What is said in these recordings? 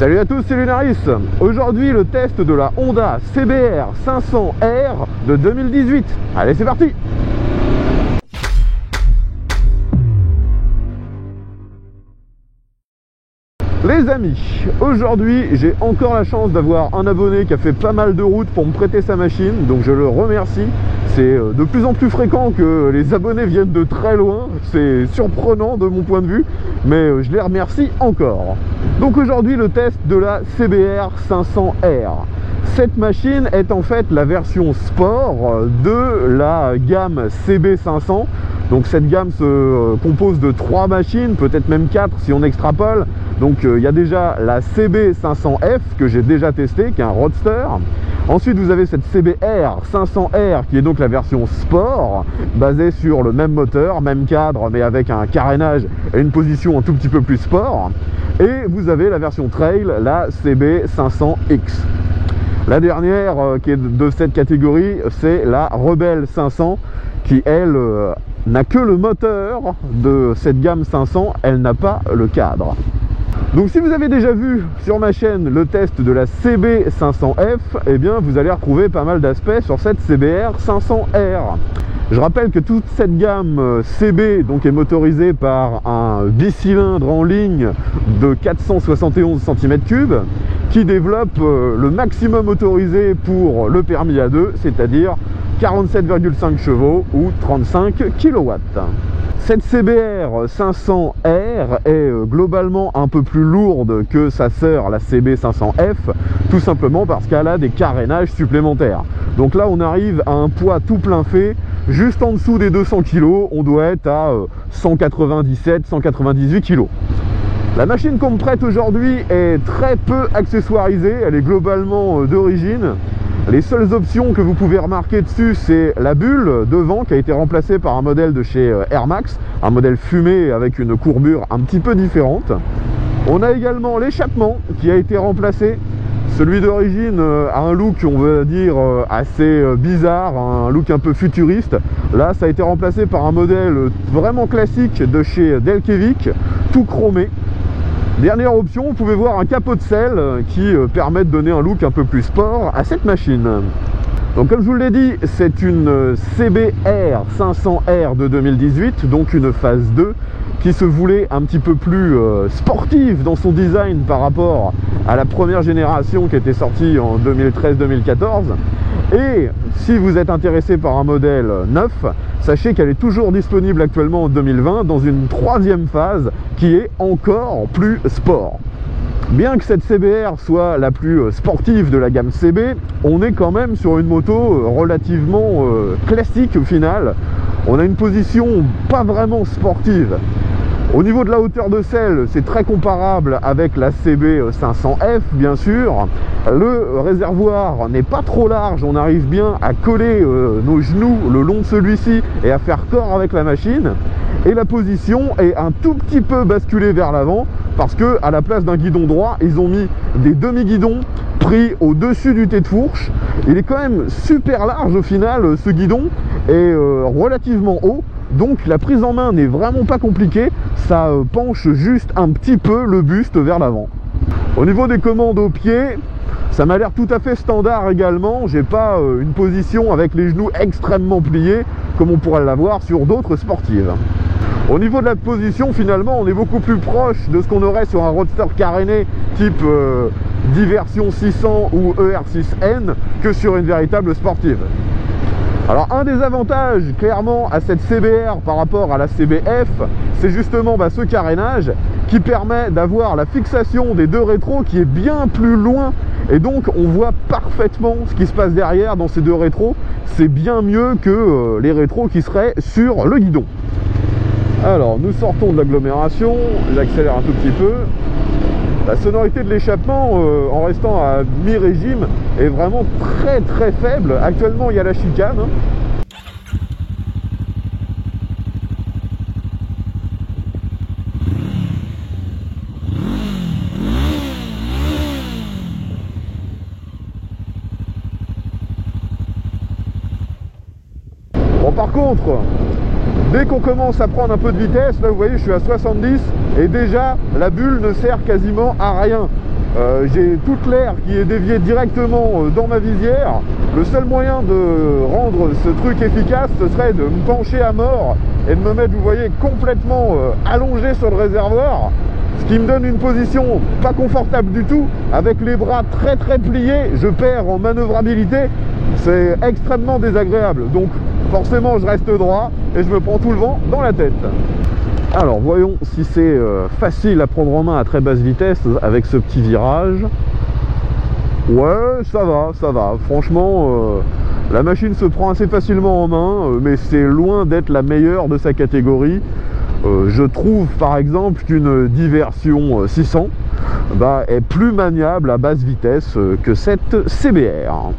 Salut à tous, c'est Lunaris. Aujourd'hui le test de la Honda CBR 500R de 2018. Allez, c'est parti. Les amis, aujourd'hui j'ai encore la chance d'avoir un abonné qui a fait pas mal de routes pour me prêter sa machine, donc je le remercie. C'est de plus en plus fréquent que les abonnés viennent de très loin, c'est surprenant de mon point de vue, mais je les remercie encore. Donc aujourd'hui le test de la CBR 500R. Cette machine est en fait la version sport de la gamme CB500. Donc cette gamme se compose de 3 machines, peut-être même 4 si on extrapole. Donc il y a déjà la CB500F que j'ai déjà testé, qui est un roadster. Ensuite vous avez cette CBR 500R qui est donc la version sport, basée sur le même moteur, même cadre, mais avec un carénage et une position un tout petit peu plus sport. Et vous avez la version trail, la CB500X. La dernière qui est de cette catégorie, c'est la Rebelle 500 qui elle n'a que le moteur de cette gamme 500, elle n'a pas le cadre. Donc si vous avez déjà vu sur ma chaîne le test de la CB500F, eh bien vous allez retrouver pas mal d'aspects sur cette CBR 500R. Je rappelle que toute cette gamme CB donc est motorisée par un bicylindre en ligne de 471 cm3 qui développe le maximum autorisé pour le permis A2, c'est-à-dire 47,5 chevaux ou 35 kW. Cette CBR 500R est globalement un peu plus lourde que sa sœur la CB500F, tout simplement parce qu'elle a des carénages supplémentaires. Donc là on arrive à un poids tout plein fait, juste en dessous des 200 kg, on doit être à 197-198 kg. La machine qu'on me prête aujourd'hui est très peu accessoirisée, elle est globalement d'origine. Les seules options que vous pouvez remarquer dessus, c'est la bulle devant qui a été remplacée par un modèle de chez Air Max, un modèle fumé avec une courbure un petit peu différente. On a également l'échappement qui a été remplacé. Celui d'origine a un look, on va dire, assez bizarre, un look un peu futuriste. Là, ça a été remplacé par un modèle vraiment classique de chez Delkevic, tout chromé. Dernière option, vous pouvez voir un capot de selle qui permet de donner un look un peu plus sport à cette machine. Donc comme je vous l'ai dit, c'est une CBR 500R de 2018, donc une phase 2 qui se voulait un petit peu plus sportive dans son design par rapport à la première génération qui était sortie en 2013-2014. Et si vous êtes intéressé par un modèle neuf, sachez qu'elle est toujours disponible actuellement en 2020 dans une 3e phase qui est encore plus sport. Bien que cette CBR soit la plus sportive de la gamme CB, on est quand même sur une moto relativement classique au final. On a une position pas vraiment sportive. Au niveau de la hauteur de selle, c'est très comparable avec la CB500F, bien sûr. Le réservoir n'est pas trop large, on arrive bien à coller nos genoux le long de celui-ci et à faire corps avec la machine. Et la position est un tout petit peu basculée vers l'avant parce que à la place d'un guidon droit, ils ont mis des demi-guidons pris au-dessus du thé de fourche. Il est quand même super large au final, ce guidon est relativement haut. Donc la prise en main n'est vraiment pas compliquée, ça penche juste un petit peu le buste vers l'avant. Au niveau des commandes au pied, ça m'a l'air tout à fait standard également, j'ai pas une position avec les genoux extrêmement pliés comme on pourrait l'avoir sur d'autres sportives. Au niveau de la position, finalement, on est beaucoup plus proche de ce qu'on aurait sur un roadster caréné type Diversion 600 ou ER6N que sur une véritable sportive. Alors un des avantages clairement à cette CBR par rapport à la CBF, c'est justement ce carénage qui permet d'avoir la fixation des deux rétros qui est bien plus loin et donc on voit parfaitement ce qui se passe derrière dans ces deux rétros. C'est bien mieux que les rétros qui seraient sur le guidon. Alors nous sortons de l'agglomération, j'accélère un tout petit peu. La sonorité de l'échappement en restant à mi-régime est vraiment très très faible. Actuellement il y a la chicane. Bon par contre, dès qu'on commence à prendre un peu de vitesse, là vous voyez je suis à 70 et déjà la bulle ne sert quasiment à rien. j'ai toute l'air qui est déviée directement dans ma visière. Le seul moyen de rendre ce truc efficace, ce serait de me pencher à mort et de me mettre, vous voyez, complètement allongé sur le réservoir, ce qui me donne une position pas confortable du tout, avec les bras très pliés. Je perds en manœuvrabilité, c'est extrêmement désagréable. Donc forcément je reste droit et je me prends tout le vent dans la tête. Alors voyons si c'est facile à prendre en main à très basse vitesse avec ce petit virage. Ouais, ça va. Franchement, la machine se prend assez facilement en main, mais c'est loin d'être la meilleure de sa catégorie. Je trouve par exemple qu'une Diversion 600 est plus maniable à basse vitesse que cette CBR.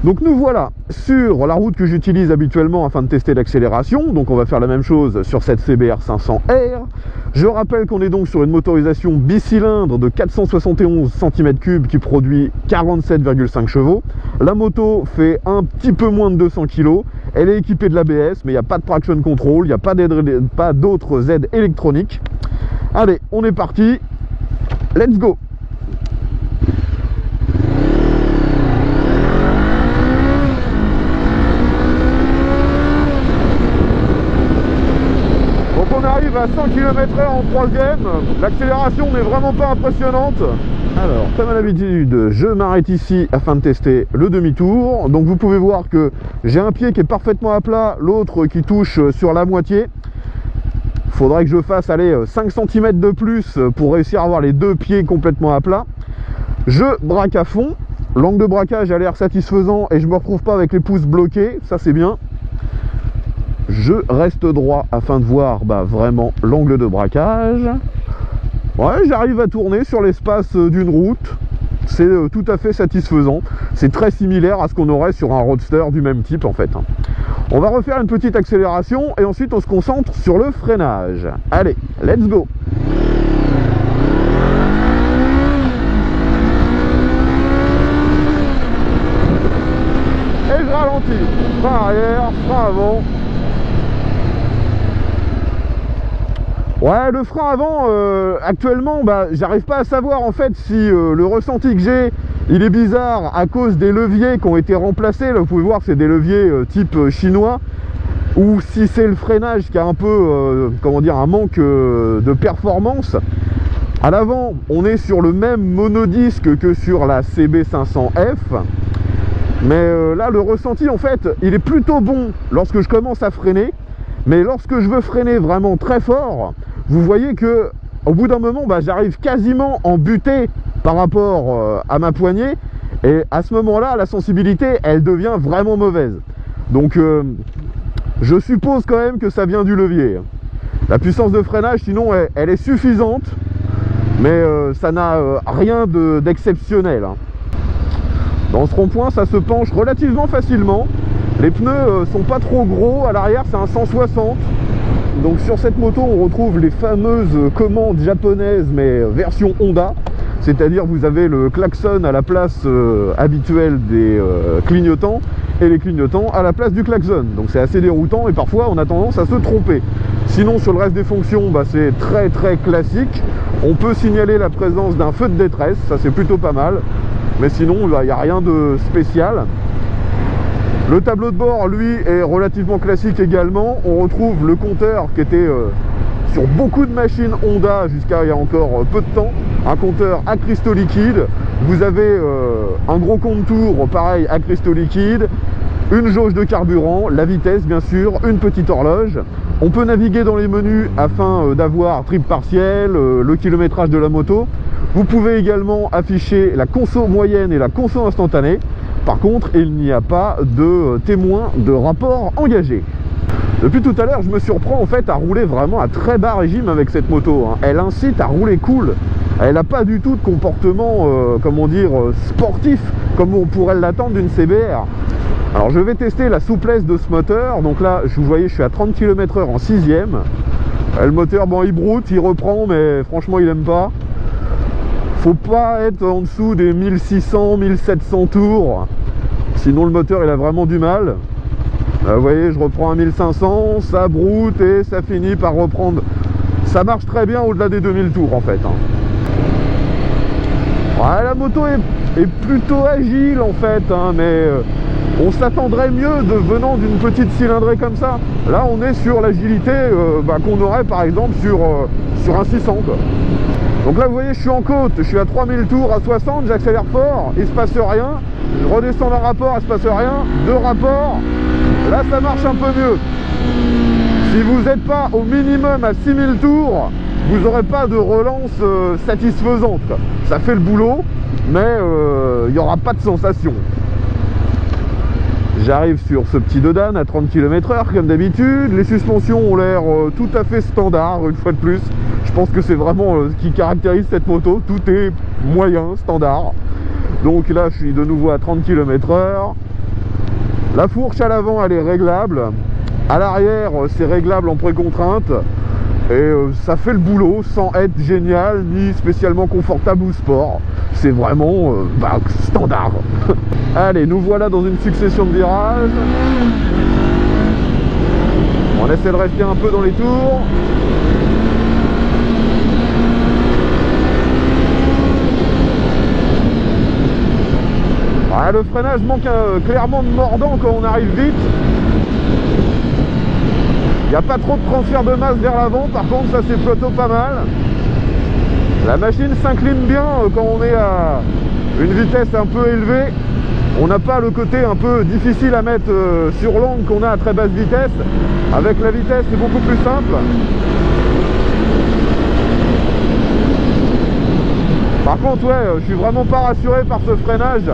Donc nous voilà sur la route que j'utilise habituellement afin de tester l'accélération. Donc on va faire la même chose sur cette CBR 500R. Je rappelle qu'on est donc sur une motorisation bicylindre de 471 cm3 qui produit 47,5 chevaux. La moto fait un petit peu moins de 200 kg. Elle est équipée de l'ABS, mais il n'y a pas de traction control, il n'y a pas d'autres aides électroniques. Allez, on est parti. Let's go! On arrive à 100 km/h en troisième. L'accélération n'est vraiment pas impressionnante. Alors, comme à l'habitude, je m'arrête ici afin de tester le demi-tour. Donc vous pouvez voir que j'ai un pied qui est parfaitement à plat, l'autre qui touche sur la moitié. Il faudrait que je fasse 5 cm de plus pour réussir à avoir les deux pieds complètement à plat. Je braque à fond. L'angle de braquage a l'air satisfaisant et je ne me retrouve pas avec les pouces bloqués. Ça, c'est bien. Je reste droit afin de voir vraiment l'angle de braquage. Ouais, j'arrive à tourner sur l'espace d'une route. C'est tout à fait satisfaisant. C'est très similaire à ce qu'on aurait sur un roadster du même type en fait. On va refaire une petite accélération et ensuite on se concentre sur le freinage. Allez, let's go! Et je ralentis. Frein arrière, frein avant. Ouais, le frein avant, actuellement, j'arrive pas à savoir en fait si le ressenti que j'ai, il est bizarre à cause des leviers qui ont été remplacés. Là, vous pouvez voir que c'est des leviers type chinois, ou si c'est le freinage qui a un peu, un manque de performance. À l'avant, on est sur le même monodisque que sur la CB500F. Mais là, le ressenti, en fait, il est plutôt bon lorsque je commence à freiner. Mais lorsque je veux freiner vraiment très fort, vous voyez que au bout d'un moment, j'arrive quasiment en butée par rapport à ma poignée. Et à ce moment-là, la sensibilité, elle devient vraiment mauvaise. Donc, je suppose quand même que ça vient du levier. La puissance de freinage, sinon, elle est suffisante. Mais ça n'a rien d'exceptionnel. Dans ce rond-point, ça se penche relativement facilement. Les pneus sont pas trop gros, à l'arrière c'est un 160. Donc sur cette moto on retrouve les fameuses commandes japonaises mais version Honda. C'est-à-dire vous avez le klaxon à la place habituelle des clignotants et les clignotants à la place du klaxon. Donc c'est assez déroutant et parfois on a tendance à se tromper. Sinon sur le reste des fonctions c'est très classique. On peut signaler la présence d'un feu de détresse, ça c'est plutôt pas mal. Mais sinon il n'y a rien de spécial. Le tableau de bord, lui, est relativement classique également. On retrouve le compteur qui était sur beaucoup de machines Honda jusqu'à il y a encore peu de temps. Un compteur à cristaux liquides. Vous avez un gros compte tour, pareil, à cristaux liquides. Une jauge de carburant, la vitesse, bien sûr, une petite horloge. On peut naviguer dans les menus afin d'avoir trip partiel, le kilométrage de la moto. Vous pouvez également afficher la conso moyenne et la conso instantanée. Par contre, il n'y a pas de témoin de rapport engagé. Depuis tout à l'heure, je me surprends en fait à rouler vraiment à très bas régime avec cette moto. Elle incite à rouler cool. Elle n'a pas du tout de comportement, sportif, comme on pourrait l'attendre d'une CBR. Alors je vais tester la souplesse de ce moteur. Donc là, vous voyez, je suis à 30 km/h en 6ème. Le moteur, il broute, il reprend, mais franchement, il aime pas. Faut pas être en dessous des 1600, 1700 tours. Sinon le moteur il a vraiment du mal. Vous voyez, je reprends à 1500, ça broute et ça finit par reprendre. Ça marche très bien au-delà des 2000 tours en fait. moto est plutôt agile en fait, hein, mais on s'attendrait mieux venant d'une petite cylindrée comme ça. Là on est sur l'agilité qu'on aurait par exemple sur un 600 quoi. Donc là vous voyez je suis en côte, je suis à 3000 tours à 60, j'accélère fort, il se passe rien, je redescends d'un rapport, il se passe rien, deux rapports, là ça marche un peu mieux. Si vous n'êtes pas au minimum à 6000 tours, vous n'aurez pas de relance satisfaisante quoi. Ça fait le boulot, mais il n'y aura pas de sensation. J'arrive sur ce petit dodan à 30 km/h comme d'habitude. Les suspensions ont l'air tout à fait standard, une fois de plus. Je pense que c'est vraiment ce qui caractérise cette moto. Tout est moyen, standard. Donc là, je suis de nouveau à 30 km/h. La fourche à l'avant, elle est réglable. À l'arrière, c'est réglable en précontrainte. Et ça fait le boulot sans être génial, ni spécialement confortable ou sport. C'est vraiment standard. Allez, nous voilà dans une succession de virages. On essaie de rester un peu dans les tours. Le freinage manque clairement de mordant quand on arrive vite. Il n'y a pas trop de transfert de masse vers l'avant, par contre ça c'est plutôt pas mal. La machine s'incline bien quand on est à une vitesse un peu élevée. On n'a pas le côté un peu difficile à mettre sur l'angle qu'on a à très basse vitesse. Avec la vitesse c'est beaucoup plus simple. Par contre ouais, je suis vraiment pas rassuré par ce freinage.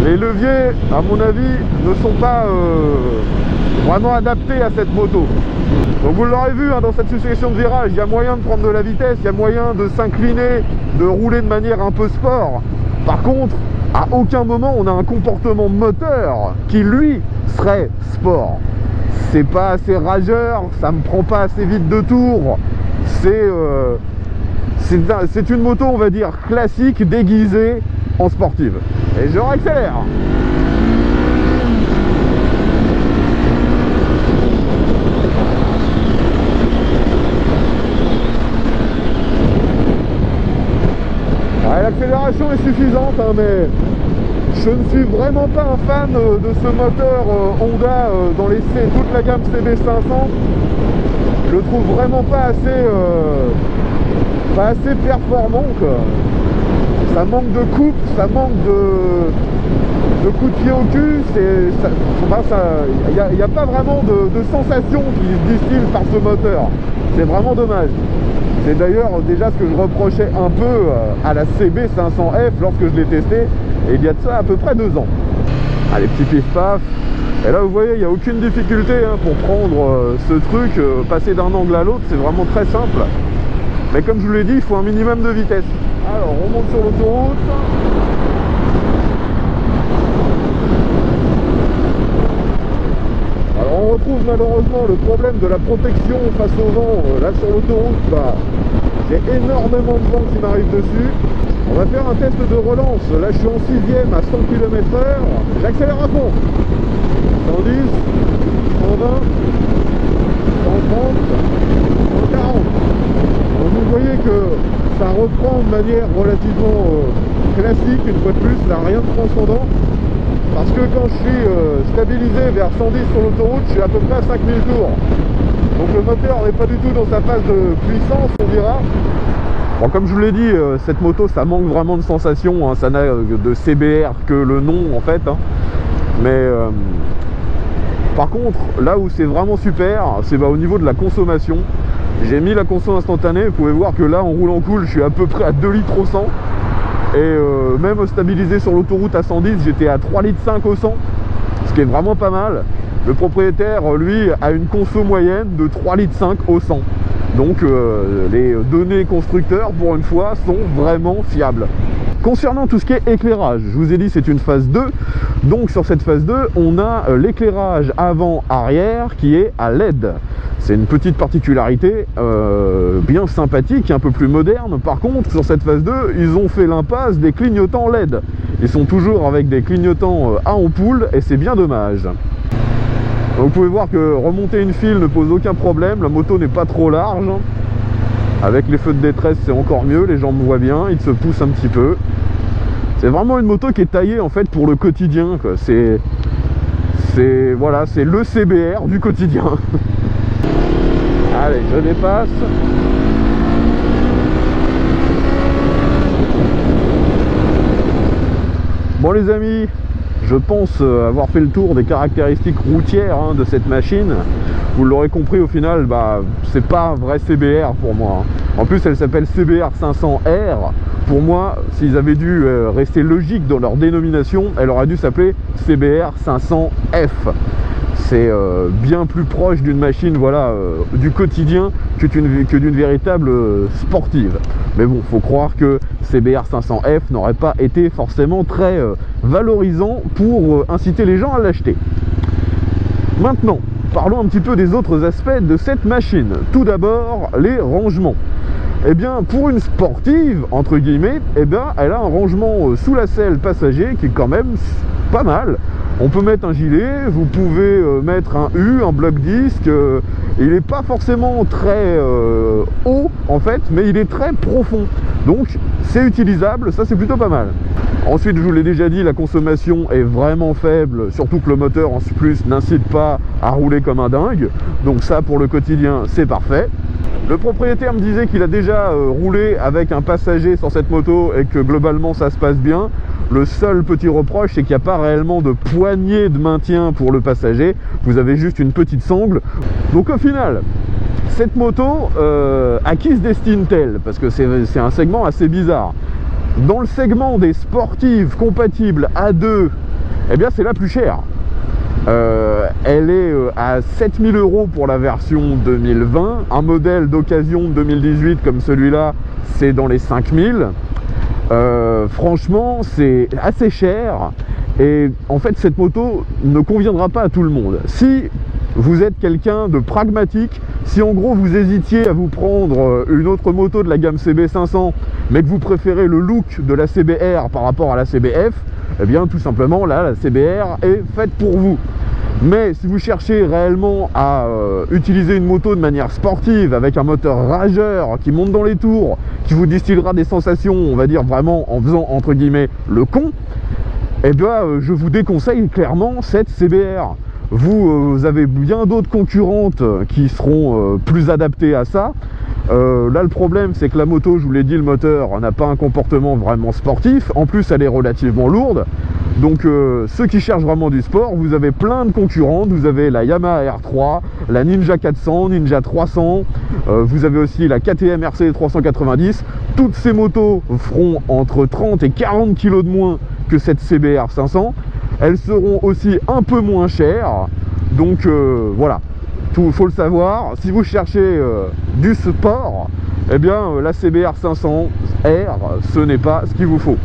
Les leviers à mon avis ne sont pas vraiment adaptés à cette moto. Donc vous l'aurez vu hein, dans cette succession de virages, il y a moyen de prendre de la vitesse, il y a moyen de s'incliner, de rouler de manière un peu sport. Par contre, à aucun moment on a un comportement moteur qui lui serait sport. C'est pas assez rageur, ça me prend pas assez vite de tour. C'est une moto on va dire classique déguisée en sportive. Et je réaccélère. L'accélération est suffisante hein, mais je ne suis vraiment pas un fan de ce moteur Honda dans toute la gamme CB500. Je le trouve vraiment pas assez performant quoi. Ça manque de coupe, ça manque de coup de pied au cul. Il n'y a pas vraiment de sensation qui se distille par ce moteur. C'est vraiment dommage. C'est d'ailleurs déjà ce que je reprochais un peu à la CB500F lorsque je l'ai testé, et il y a de ça à peu près 2 ans. Allez, petit pif paf. Et là vous voyez, il n'y a aucune difficulté hein, pour prendre ce truc, passer d'un angle à l'autre, c'est vraiment très simple. Mais comme je vous l'ai dit, il faut un minimum de vitesse. Alors on monte sur l'autoroute. Alors on retrouve malheureusement le problème de la protection face au vent. Là sur l'autoroute, j'ai énormément de vent qui m'arrive dessus. On va faire un test de relance. Là je suis en 6e à 100 km/h. J'accélère à fond. 110, 120, 130, 140. Donc vous voyez que ça reprend de manière relativement classique, une fois de plus, là rien de transcendant. Parce que quand je suis stabilisé vers 110 sur l'autoroute, je suis à peu près à 5000 tours. Donc le moteur n'est pas du tout dans sa phase de puissance, on dira. Bon, comme je vous l'ai dit, cette moto, ça manque vraiment de sensation, hein. Ça n'a de CBR que le nom en fait. Hein. Mais par contre, là où c'est vraiment super, c'est au niveau de la consommation. J'ai mis la conso instantanée, vous pouvez voir que là en roulant cool, je suis à peu près à 2 litres au 100. Et même stabilisé sur l'autoroute à 110, j'étais à 3,5 litres au 100, ce qui est vraiment pas mal. Le propriétaire, lui, a une conso moyenne de 3,5 litres au 100. Donc les données constructeurs, pour une fois, sont vraiment fiables. Concernant tout ce qui est éclairage, je vous ai dit c'est une phase 2. Donc sur cette phase 2, on a l'éclairage avant-arrière qui est à LED. C'est une petite particularité bien sympathique, un peu plus moderne. Par contre, sur cette phase 2, ils ont fait l'impasse des clignotants LED. Ils sont toujours avec des clignotants à ampoule et c'est bien dommage. Donc vous pouvez voir que remonter une file ne pose aucun problème. La moto n'est pas trop large. Avec les feux de détresse, c'est encore mieux. Les gens me voient bien, ils se poussent un petit peu. C'est vraiment une moto qui est taillée en fait pour le quotidien, quoi. Voilà, c'est le CBR du quotidien. Allez, je dépasse. Bon les amis, je pense avoir fait le tour des caractéristiques routières de cette machine. Vous l'aurez compris, au final, c'est pas un vrai CBR pour moi. En plus, elle s'appelle CBR 500R. Pour moi, s'ils avaient dû rester logiques dans leur dénomination, elle aurait dû s'appeler CBR 500F. C'est bien plus proche d'une machine, voilà, du quotidien que d'une véritable sportive. Mais bon, faut croire que CBR 500F n'aurait pas été forcément très valorisant pour inciter les gens à l'acheter. Maintenant, parlons un petit peu des autres aspects de cette machine. Tout d'abord, les rangements. Eh bien, pour une sportive, entre guillemets, eh bien, elle a un rangement sous la selle passager qui est quand même pas mal. On peut mettre un gilet, vous pouvez mettre un U, un bloc disque. Il n'est pas forcément très haut en fait, mais il est très profond. Donc c'est utilisable, ça c'est plutôt pas mal. Ensuite, je vous l'ai déjà dit, la consommation est vraiment faible, surtout que le moteur en plus n'incite pas à rouler comme un dingue. Donc ça, pour le quotidien, c'est parfait. Le propriétaire me disait qu'il a déjà roulé avec un passager sur cette moto et que globalement ça se passe bien. Le seul petit reproche, c'est qu'il n'y a pas réellement de poignée de maintien pour le passager. Vous avez juste une petite sangle. Donc au final, cette moto, à qui se destine-t-elle? Parce que c'est un segment assez bizarre. Dans le segment des sportives compatibles A2, eh bien c'est la plus chère. Elle est à 7 000 € pour la version 2020. Un modèle d'occasion 2018 comme celui-là, c'est dans les 5 000. Franchement, c'est assez cher. Et en fait, cette moto ne conviendra pas à tout le monde. Si vous êtes quelqu'un de pragmatique, si en gros vous hésitiez à vous prendre une autre moto de la gamme CB500, mais que vous préférez le look de la CBR par rapport à la CBF, eh bien tout simplement là, la CBR est faite pour vous. Mais si vous cherchez réellement à utiliser une moto de manière sportive, avec un moteur rageur qui monte dans les tours, qui vous distillera des sensations, on va dire vraiment en faisant entre guillemets le con, eh bien je vous déconseille clairement cette CBR. Vous avez bien d'autres concurrentes qui seront plus adaptées à ça. Là le problème c'est que la moto, je vous l'ai dit, le moteur n'a pas un comportement vraiment sportif. En plus elle est relativement lourde. Donc ceux qui cherchent vraiment du sport, vous avez plein de concurrentes. Vous avez la Yamaha R3, la Ninja 400, Ninja 300. Vous avez aussi la KTM RC 390. Toutes ces motos feront entre 30 et 40 kg de moins que cette CBR 500. Elles seront aussi un peu moins chères. Donc voilà, il faut le savoir. Si vous cherchez du sport, eh bien la CBR 500R, ce n'est pas ce qu'il vous faut.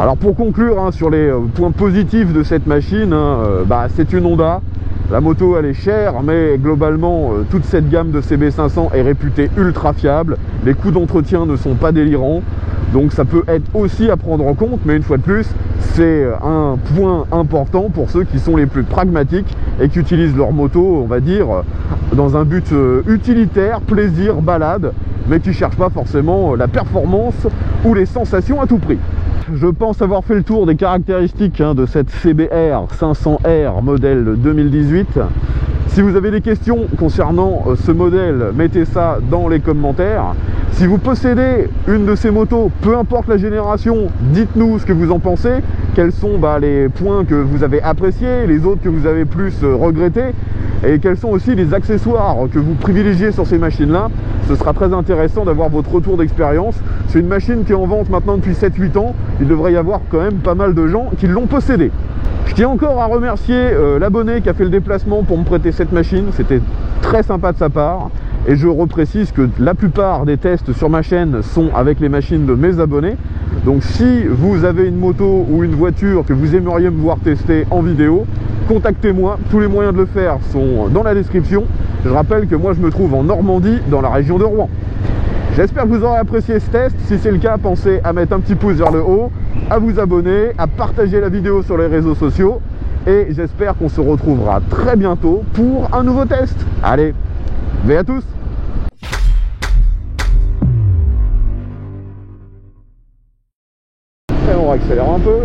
Alors pour conclure sur les points positifs de cette machine, c'est une Honda. La moto elle est chère, mais globalement toute cette gamme de CB500 est réputée ultra fiable. Les coûts d'entretien ne sont pas délirants. Donc ça peut être aussi à prendre en compte, mais une fois de plus, c'est un point important pour ceux qui sont les plus pragmatiques et qui utilisent leur moto, on va dire, dans un but utilitaire, plaisir, balade, mais qui ne cherchent pas forcément la performance ou les sensations à tout prix. Je pense avoir fait le tour des caractéristiques de cette CBR 500R modèle 2018. Si vous avez des questions concernant ce modèle, mettez ça dans les commentaires. Si vous possédez une de ces motos, peu importe la génération, dites-nous ce que vous en pensez. Quels sont les points que vous avez appréciés, les autres que vous avez plus regrettés, et quels sont aussi les accessoires que vous privilégiez sur ces machines-là. Ce sera très intéressant d'avoir votre retour d'expérience. C'est une machine qui est en vente maintenant depuis 7-8 ans. Il devrait y avoir quand même pas mal de gens qui l'ont possédée. Je tiens encore à remercier l'abonné qui a fait le déplacement pour me prêter cette machine. C'était très sympa de sa part. Et je reprécise que la plupart des tests sur ma chaîne sont avec les machines de mes abonnés. Donc si vous avez une moto ou une voiture que vous aimeriez me voir tester en vidéo, contactez-moi. Tous les moyens de le faire sont dans la description. Je rappelle que moi je me trouve en Normandie, dans la région de Rouen. J'espère que vous aurez apprécié ce test. Si c'est le cas, pensez à mettre un petit pouce vers le haut, à vous abonner, à partager la vidéo sur les réseaux sociaux. Et j'espère qu'on se retrouvera très bientôt pour un nouveau test. Allez, bye à tous! Et on accélère un peu.